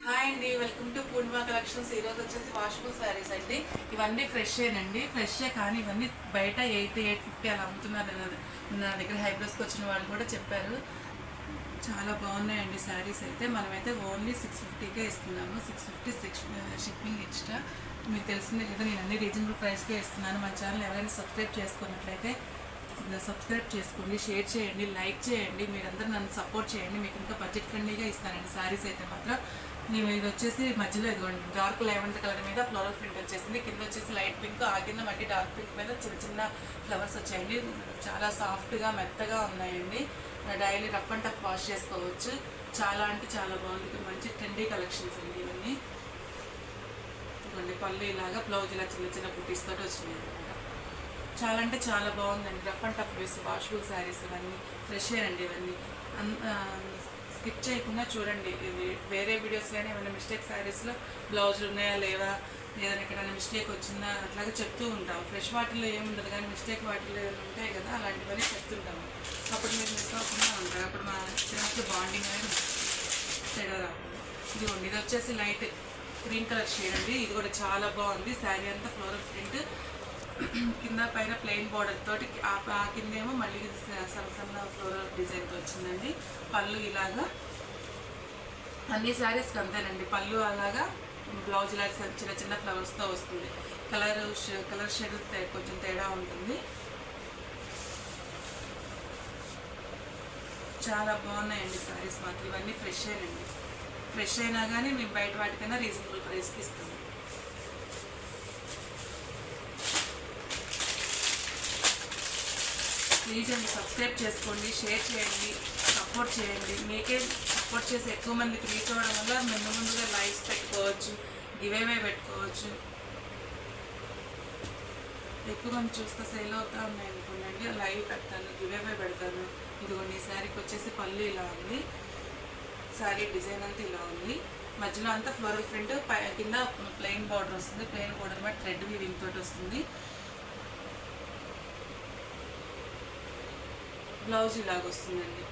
Hi అండి, welcome to Purnima collections. ఈరోజు వచ్చేసి వాషబుల్ శారీస్ అండి. ఇవన్నీ ఫ్రెషేనండి, ఫ్రెషే. కానీ ఇవన్నీ బయట 850 అలా అమ్ముతున్నారు. నా దగ్గర హైబ్రోస్కి వచ్చిన వాళ్ళు కూడా చెప్పారు. చాలా బాగున్నాయండి శారీస్. అయితే మనమైతే ఓన్లీ 650కే ఇస్తున్నాము. 650 షిప్పింగ్ ఎక్స్ట్రా. మీకు తెలిసిందే కదా, నేను అన్ని రీజనబుల్ ప్రైస్కే ఇస్తున్నాను. మన ఛానల్ ఎవరైనా సబ్స్క్రైబ్ చేసుకున్నట్లయితే సబ్స్క్రైబ్ చేసుకోండి, షేర్ చేయండి, లైక్ చేయండి. మీరందరూ నన్ను సపోర్ట్ చేయండి. మీకు ఇంకా బడ్జెట్ ఫ్రెండ్లీగా ఇస్తానండి శారీస్ అయితే మాత్రం. నేను ఇది వచ్చేసి మధ్యలో ఇదిగోండి డార్క్ లెవెంత్ కలర్ మీద ఫ్లోరల్ ప్రింట్ వచ్చేసింది. కింద వచ్చేసి లైట్ పింక్, ఆ కింద మళ్ళీ డార్క్ పింక్ మీద చిన్న చిన్న ఫ్లవర్స్ వచ్చాయండి. చాలా సాఫ్ట్గా మెత్తగా ఉన్నాయండి. Daily rough and tough wash చేసుకోవచ్చు. చాలా అంటే చాలా బాగుంది. మంచి ట్రెండీ కలెక్షన్స్ అండి ఇవన్నీ. ఇదిగోండి పళ్ళు ఇలాగా, బ్లౌజ్ ఇలా చిన్న చిన్న పుట్టీస్ తోటి వచ్చినాయి అనమాట. చాలా అంటే చాలా బాగుందండి. రఫ్ అండ్ టఫ్ వేసి వాషబుల్ శారీస్ ఇవన్నీ ఫ్రెషేనండి. ఇవన్నీ స్కిప్ చేయకుండా చూడండి. ఇవి వేరే వీడియోస్లోనే ఏమైనా మిస్టేక్ శారీస్లో బ్లౌజులు ఉన్నాయా లేవా, ఏదైనా ఎక్కడైనా మిస్టేక్ వచ్చిందా అట్లాగే చెప్తూ ఉంటాం. ఫ్రెష్ వాటిల్లో ఏముండదు, కానీ మిస్టేక్ వాటిల్లో ఉంటాయి కదా, అలాంటివన్నీ చెప్తుంటాము. అప్పుడు మీరు మిస్ అవ్వకుండా ఉంటారు. అప్పుడు మా చిన్నప్పుడు బాండింగ్ అనేది తేడా రాకుండా. ఇదిగోండి, ఇది వచ్చేసి లైట్ గ్రీన్ కలర్ షేడ్ అండి. ఇది కూడా చాలా బాగుంది. శారీ అంతా ఫ్లోరల్ ప్రింట్, కింద పైన ప్లెయిన్ బార్డర్ తోటి, ఆ కిందేమో మళ్ళీ సన్న సన్న ఫ్లోరల్ డిజైన్తో వచ్చిందండి. పళ్ళు ఇలాగా అన్ని శారీస్కి అంతేనండి. పళ్ళు అలాగా, బ్లౌజ్ ఇలా చిన్న చిన్న ఫ్లవర్స్తో వస్తుంది. కలర్ షేడ్ కొంచెం తేడా ఉంటుంది. చాలా బాగున్నాయండి శారీస్ మాత్రం. ఇవన్నీ ఫ్రెషేనండి. ఫ్రెష్ అయినా కానీ మేము బయట వాటికైనా రీజనబుల్ ప్రైస్కి ఇస్తాము. ప్లీజ్ అండి, సబ్స్క్రైబ్ చేసుకోండి, షేర్ చేయండి, సపోర్ట్ చేయండి. మీకే సపోర్ట్ చేసి ఎక్కువ మందికి రీచ్ అవ్వడం వల్ల ముందు ముందుగా లైవ్స్ పెట్టుకోవచ్చు, గివేవే పెట్టుకోవచ్చు. ఎక్కువ మంది చూస్తే సేల్ అవుతా ఉన్నాయి అనుకోండి, లైవ్ పెడతాను, గివేవే పెడతాను. ఇదిగోండి, ఈ శారీకి వచ్చేసి పళ్ళు ఇలా ఉంది. శారీ డిజైన్ అంతా ఇలా ఉంది. మధ్యలో అంతా ఫ్లోరల్ ప్రింట్, కింద ప్లెయిన్ బార్డర్ వస్తుంది. ప్లెయిన్ బార్డర్ మీద థ్రెడ్ వీవింగ్ తోటి వస్తుంది. బ్లౌజ్ ఇలాగ వస్తుందండి.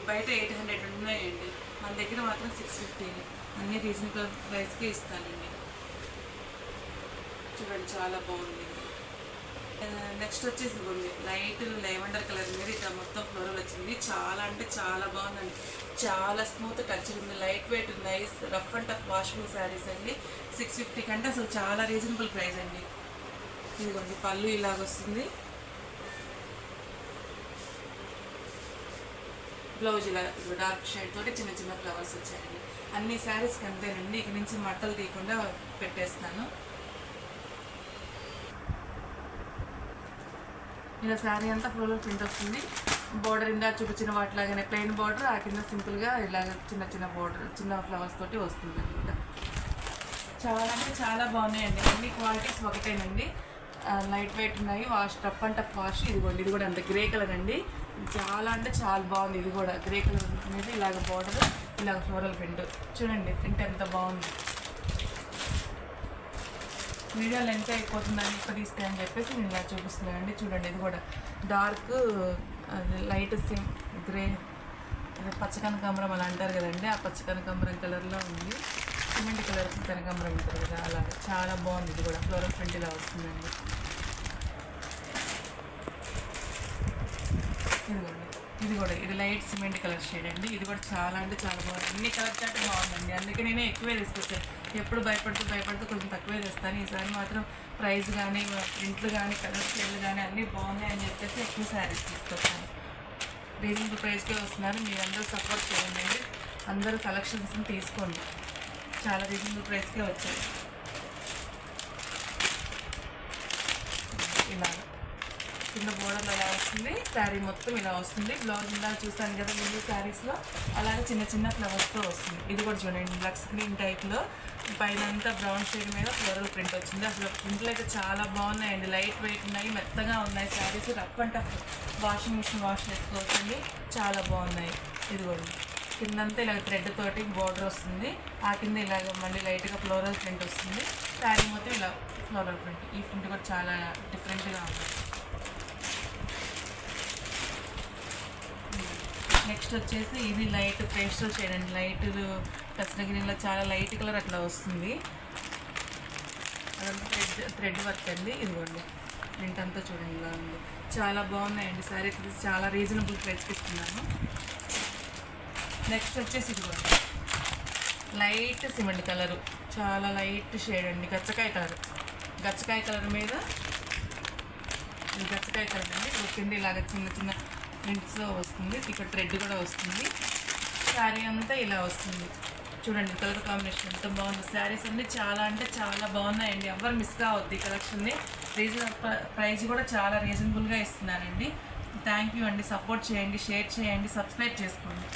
బయట 800 ఉన్నాయండి, మన దగ్గర మాత్రం 650. అన్ని రీజనబుల్ ప్రైస్కే ఇస్తానండి. చూడండి, చాలా బాగుంది. నెక్స్ట్ వచ్చేసి ఇవ్వండి, లైట్ లెవెండర్ కలర్ మీద ఇక్కడ మొత్తం ఫ్లోరల్ వచ్చింది. చాలా అంటే చాలా బాగుందండి. చాలా స్మూత్ టచ్ ఉంది, లైట్ వెయిట్ ఉన్నాయి. Rough and tough washable saris అండి. 650 కంటే అసలు చాలా రీజనబుల్ ప్రైస్ అండి. ఇదిగోండి, పళ్ళు ఇలాగ వస్తుంది. బ్లౌజ్ ఇలా డార్క్ షేడ్ తోటి చిన్న చిన్న ఫ్లవర్స్ వచ్చాయండి. అన్ని శారీస్కి అంతేనండి. ఇక నుంచి మట్టలు తీయకుండా పెట్టేస్తాను. ఇలా శారీ అంతా ఫ్లోరల్ ప్రింట్ వస్తుంది. బోర్డర్ ఇందా చూపించిన వాటిలాగానే ప్లెయిన్ బార్డర్, ఆ కింద సింపుల్గా ఇలాగ చిన్న చిన్న బోర్డర్, చిన్న ఫ్లవర్స్ తోటి వస్తుంది అనమాట. చాలా అంటే చాలా బాగున్నాయండి. అన్ని క్వాలిటీస్ ఒకటేనండి. లైట్ వెయిట్ ఉన్నాయి. Rough and tough wash. ఇదిగోండి, ఇది కూడా అంత గ్రే కలర్ అండి. చాలా అంటే చాలా బాగుంది. ఇది కూడా గ్రే కలర్ అనేది ఇలాగ బార్డర్, ఇలాగ ఫ్లోరల్ ప్రింట్. చూడండి, ప్రింట్ ఎంత బాగుంది. వీడియో లెంత్ అయిపోతుందని ఇప్పుడు తీస్తే అని చెప్పేసి నేను ఇలా చూపిస్తున్నానండి. చూడండి, ఇది కూడా డార్క్ లైట్ సేమ్ గ్రే, పచ్చకనకాంబరం అలా అంటారు కదండి, ఆ పచ్చకనకాంబరం కలర్లో ఉంది. సిమెంట్ కలర్ కనకాంబరం ఉంటుంది కదా, అలాగే చాలా బాగుంది. ఇది కూడా ఫ్లోరల్ ప్రింట్ ఇలా వస్తుందండి. ఇది లైట్ సిమెంట్ కలర్ షేడ్ అండి. ఇది కూడా చాలా అంటే చాలా బాగుంది. అన్ని కలర్స్ అంటే బాగుందండి. అందుకే నేనే ఎక్కువే తీసుకొచ్చాను. ఎప్పుడు భయపడుతూ కొంచెం తక్కువే తెస్తాను. ఈసారి మాత్రం ప్రైస్ కానీ, ప్రింట్లు కానీ, కలర్ షేడ్లు కానీ అన్నీ బాగున్నాయని చెప్పేసి ఎక్కువ శారీస్ తీసుకొచ్చాను. రీజనబుల్ ప్రైస్కే వస్తున్నారు. మీరందరూ సపోర్ట్ చేయండి. అందరూ కలెక్షన్స్ని తీసుకోండి. చాలా రీజనబుల్ ప్రైస్కే వచ్చాయి. ఇలా కింద బోర్డర్లో అలా వస్తుంది. శారీ మొత్తం ఇలా వస్తుంది. బ్లౌజ్ ఇలా చూస్తాను కదా ముందు శారీస్లో, అలాగే చిన్న చిన్న ఫ్లవర్స్తో వస్తుంది. ఇది కూడా చూడండి, లక్స్ గ్రీన్ టైప్లో పైన అంతా బ్రౌన్ షేడ్ మీద ఫ్లోరల్ ప్రింట్ వచ్చింది. అసలు ప్రింట్లు అయితే చాలా బాగున్నాయండి. లైట్ వెయిట్ ఉన్నాయి, మెత్తగా ఉన్నాయి sarees. Rough and tough washing machine wash చేసుకోవచ్చండి. చాలా బాగున్నాయి. ఇది కూడా కిందంతా ఇలాగ థ్రెడ్ తోటి బోర్డర్ వస్తుంది. ఆ కింద ఇలాగ మళ్ళీ లైట్గా ఫ్లోరల్ ప్రింట్ వస్తుంది. శారీ మొత్తం ఇలా ఫ్లోరల్ ప్రింట్. ఈ ప్రింట్ కూడా చాలా డిఫరెంట్గా ఉంది. నెక్స్ట్ వచ్చేసి ఇది లైట్ పేస్టల్ షేడ్ అండి. లైట్ పెసర గ్రీన్లో చాలా లైట్ కలర్ అట్లా వస్తుంది. అదంతా థ్రెడ్ వర్క్ అండి. ఇదిగోండి ప్రింట్ అంతా చూడండి ఇలా ఉంది. చాలా బాగున్నాయండి శారీస్. చాలా రీజనబుల్ ప్రైస్కి ఇస్తున్నాను. నెక్స్ట్ వచ్చేసి ఇదిగోండి లైట్ సిమెంట్ కలరు, చాలా లైట్ షేడ్ అండి. గచ్చకాయ కలర్ మీద ఇది గచ్చకాయ కలర్ అండి. కింద ఇలాగ చిన్న చిన్న ప్రింట్స్ వస్తుంది. ఇక్కడ థ్రెడ్ కూడా వస్తుంది. శారీ అంతా ఇలా వస్తుంది. చూడండి కలర్ కాంబినేషన్ ఎంత బాగుంది. శారీస్ అన్నీ చాలా అంటే చాలా బాగున్నాయండి. ఎవరు మిస్ కావద్దు ఈ కలెక్షన్ని. ప్రైస్ కూడా చాలా రీజనబుల్గా ఇస్తున్నానండి. థ్యాంక్ యూ అండి. సపోర్ట్ చేయండి, షేర్ చేయండి, సబ్స్క్రైబ్ చేసుకోండి.